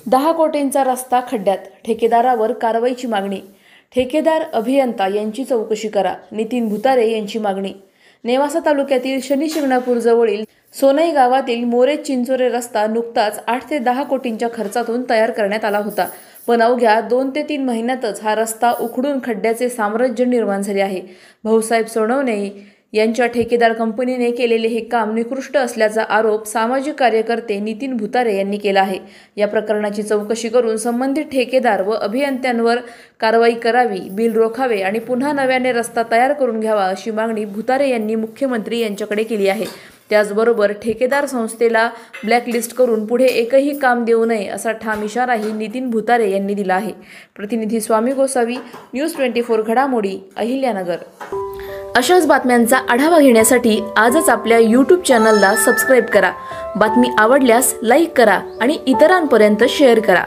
10 कोटींचा रस्ता खड्ड्यात, ठेकेदारावर कारवाईची मागणी. ठेकेदार अभियंता यांची चौकशी करा, नितीन भुतारे यांची मागणी. नेवासा तालुक्यातील शनी शिंगणापूर जवळील सोनई गावातील मोरे चिंचोरे रस्ता नुकताच 8 ते 10 कोटींच्या खर्चातून तयार करण्यात आला होता. पण अवघ्या 2 ते 3 महिन्यातच हा रस्ता उखडून खड्ड्याचे साम्राज्य निर्माण झाले आहे. भाऊसाहेब सोनवणे यांच्या ठेकेदार कंपनीने केलेले हे काम निकृष्ट असल्याचा आरोप सामाजिक कार्यकर्ते नितीन भुतारे यांनी केला आहे. या प्रकरणाची चौकशी करून संबंधित ठेकेदार व अभियंत्यांवर कारवाई करावी, बिल रोखावे आणि पुन्हा नव्याने रस्ता तयार करून घ्यावा अशी मागणी भुतारे यांनी मुख्यमंत्री यांच्याकडे केली आहे. त्याचबरोबर ठेकेदार संस्थेला ब्लॅकलिस्ट करून पुढे एकही काम देऊ नये असा ठाम इशाराही नितीन भुतारे यांनी दिला आहे. प्रतिनिधी स्वामी गोसावी, न्यूज 24 घडामोडी, अहिल्यानगर. अशाच बातम्यांचा आढावा घेण्यासाठी आजच आपल्या YouTube चॅनलला सबस्क्राईब करा. बातमी आवडल्यास लाईक करा आणि इतरांपर्यंत शेअर करा.